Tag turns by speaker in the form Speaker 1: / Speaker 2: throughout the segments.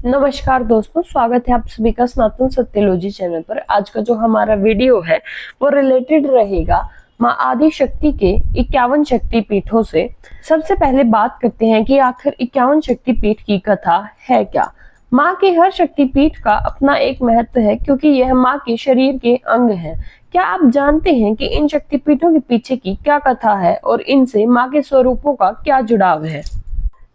Speaker 1: नमस्कार दोस्तों, स्वागत है आप सभी का सनातन सत्यलॉजी चैनल पर। आज का जो हमारा वीडियो है वो रिलेटेड रहेगा माँ आदि शक्ति के 51 शक्ति पीठों से। सबसे पहले बात करते हैं कि आखिर 51 शक्ति पीठ की कथा है क्या। माँ के हर शक्ति पीठ का अपना एक महत्व है क्योंकि यह माँ के शरीर के अंग है। क्या आप जानते हैं कि इन शक्ति पीठों के पीछे की क्या कथा है और इनसे माँ के स्वरूपों का क्या जुड़ाव है।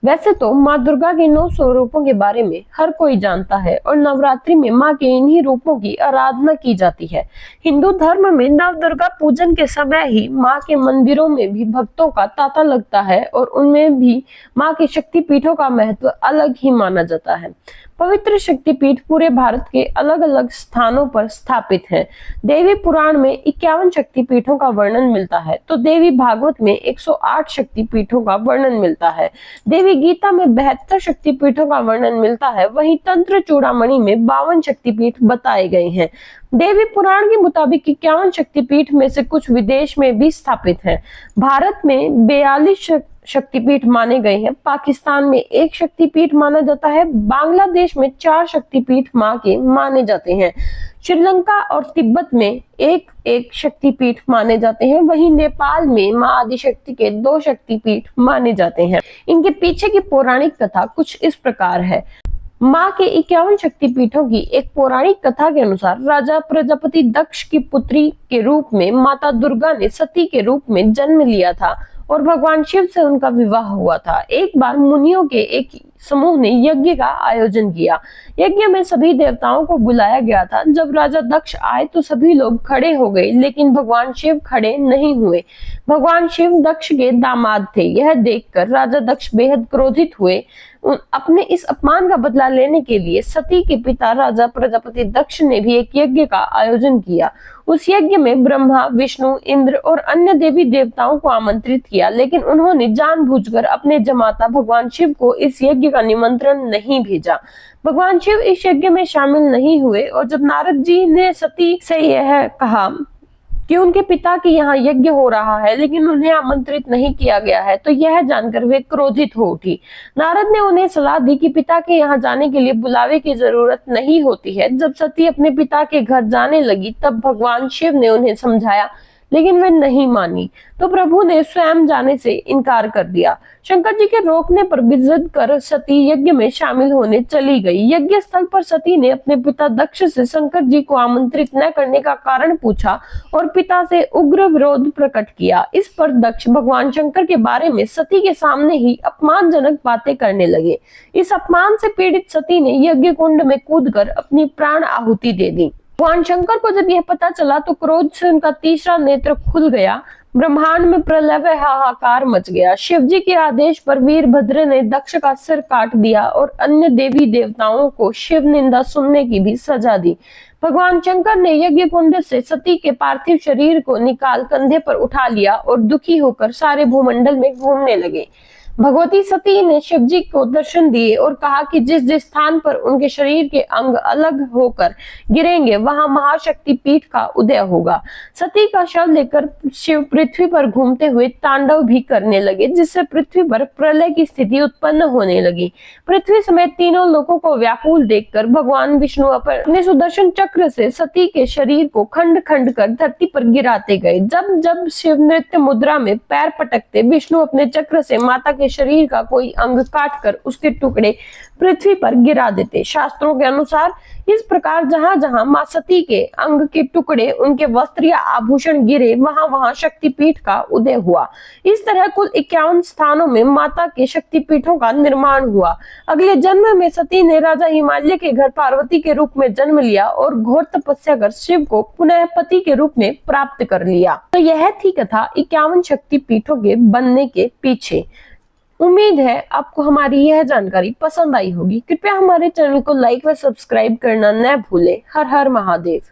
Speaker 1: वैसे तो माँ दुर्गा के 9 स्वरूपों के बारे में हर कोई जानता है और नवरात्रि में माँ के इन्हीं रूपों की आराधना की जाती है। हिंदू धर्म में नव दुर्गा पूजन के समय ही माँ के मंदिरों में भी भक्तों का तांता लगता है और उनमें भी माँ के शक्ति पीठों का महत्व अलग ही माना जाता है। पवित्र शक्तिपीठ पूरे भारत के अलग अलग स्थानों पर स्थापित हैं। देवी पुराण में 51 शक्तिपीठों का वर्णन मिलता है तो देवी भागवत में 108 शक्तिपीठों का वर्णन मिलता है। देवी गीता में 72 शक्तिपीठों का वर्णन मिलता है। वहीं तंत्र चूड़ामणि में 52 शक्तिपीठ बताए गए हैं। देवी पुराण के मुताबिक 51 शक्तिपीठ में से कुछ विदेश में भी स्थापित हैं। भारत में 42 शक्तिपीठ माने गए हैं। पाकिस्तान में 1 शक्तिपीठ माना जाता है। बांग्लादेश में 4 शक्तिपीठ माँ के माने जाते हैं। श्रीलंका और तिब्बत में एक शक्तिपीठ माने जाते हैं। वहीं नेपाल में माँ आदिशक्ति के 2 शक्तिपीठ माने जाते हैं। इनके पीछे की पौराणिक कथा कुछ इस प्रकार है। माँ के 51 शक्तिपीठों की एक पौराणिक कथा के अनुसार राजा प्रजापति दक्ष की पुत्री के रूप में माता दुर्गा ने सती के रूप में जन्म लिया था और भगवान शिव से उनका विवाह हुआ था। एक बार मुनियों के एक समूह ने यज्ञ का आयोजन किया। यज्ञ में सभी देवताओं को बुलाया गया था। जब राजा दक्ष आए तो सभी लोग खड़े हो गए, लेकिन भगवान शिव खड़े नहीं हुए। भगवान शिव दक्ष के दामाद थे। यह देखकर राजा दक्ष बेहद क्रोधित हुए। अपने इस अपमान का बदला लेने के लिए सती के पिता राजा प्रजापति दक्ष ने भी एक यज्ञ का आयोजन किया। उस यज्ञ में ब्रह्मा, विष्णु, इंद्र और अन्य देवी देवताओं को आमंत्रित किया, लेकिन उन्होंने जानबूझकर अपने जमाता भगवान शिव को इस यज्ञ का निमंत्रण नहीं भेजा। भगवान शिव इस यज्ञ में शामिल नहीं हुए और जब नारद जी ने सती से यह कहा कि उनके पिता के यहाँ यज्ञ हो रहा है लेकिन उन्हें आमंत्रित नहीं किया गया है, तो यह जानकर वे क्रोधित हो उठी। नारद ने उन्हें सलाह दी कि पिता के यहाँ जाने के लिए बुलावे की जरूरत नहीं होती है। जब सती अपने पिता के घर जाने लगी तब भगवान शिव ने उन्हें समझाया, लेकिन वे नहीं मानी, तो प्रभु ने स्वयं जाने से इनकार कर दिया। शंकर जी के रोकने पर भी जिद कर सती यज्ञ में शामिल होने चली गई। यज्ञ स्थल पर सती ने अपने पिता दक्ष से शंकर जी को आमंत्रित न करने का कारण पूछा और पिता से उग्र विरोध प्रकट किया। इस पर दक्ष भगवान शंकर के बारे में सती के सामने ही अपमानजनक बातें करने लगे। इस अपमान से पीड़ित सती ने यज्ञ कुंड में कूदकर अपनी प्राण आहुति दे दी। भगवान शंकर को जब यह पता चला तो क्रोध से उनका तीसरा नेत्र खुल गया। ब्रह्मांड में प्रलय व हाहाकार मच गया। शिव जी के आदेश पर वीरभद्र ने दक्ष का सिर काट दिया और अन्य देवी देवताओं को शिव निंदा सुनने की भी सजा दी। भगवान शंकर ने यज्ञ कुंड से सती के पार्थिव शरीर को निकाल कंधे पर उठा लिया और दुखी होकर सारे भूमंडल में घूमने लगे। भगवती सती ने शिव जी को दर्शन दिए और कहा कि जिस जिस स्थान पर उनके शरीर के अंग अलग होकर गिरेंगे वहां महाशक्ति पीठ का उदय होगा। सती का शव लेकर शिव पृथ्वी पर घूमते हुए तांडव भी करने लगे, जिससे पृथ्वी पर प्रलय की स्थिति उत्पन्न होने लगी। पृथ्वी समेत तीनों लोगों को व्याकुल देखकर भगवान विष्णु अपने सुदर्शन चक्र से सती के शरीर को खंड खंड कर धरती पर गिराते गए। जब जब शिव नृत्य मुद्रा में पैर पटकते, विष्णु अपने चक्र से माता के शरीर का कोई अंग काटकर उसके टुकड़े पृथ्वी पर गिरा देते। शास्त्रों के अनुसार इस प्रकार जहां जहां मां सती के अंग के टुकड़े, उनके वस्त्र या आभूषण गिरे, वहां वहां शक्तिपीठ का उदय हुआ। इस तरह कुल 51 स्थानों में माता के शक्तिपीठों का निर्माण हुआ। अगले जन्म में सती ने राजा हिमालय के घर पार्वती के रूप में जन्म लिया और घोर तपस्या कर शिव को पुनः पति के रूप में प्राप्त कर लिया। तो यह थी कथा 51 शक्तिपीठों के बनने के पीछे। उम्मीद है आपको हमारी यह जानकारी पसंद आई होगी। कृपया हमारे चैनल को लाइक व सब्सक्राइब करना न भूलें। हर हर महादेव।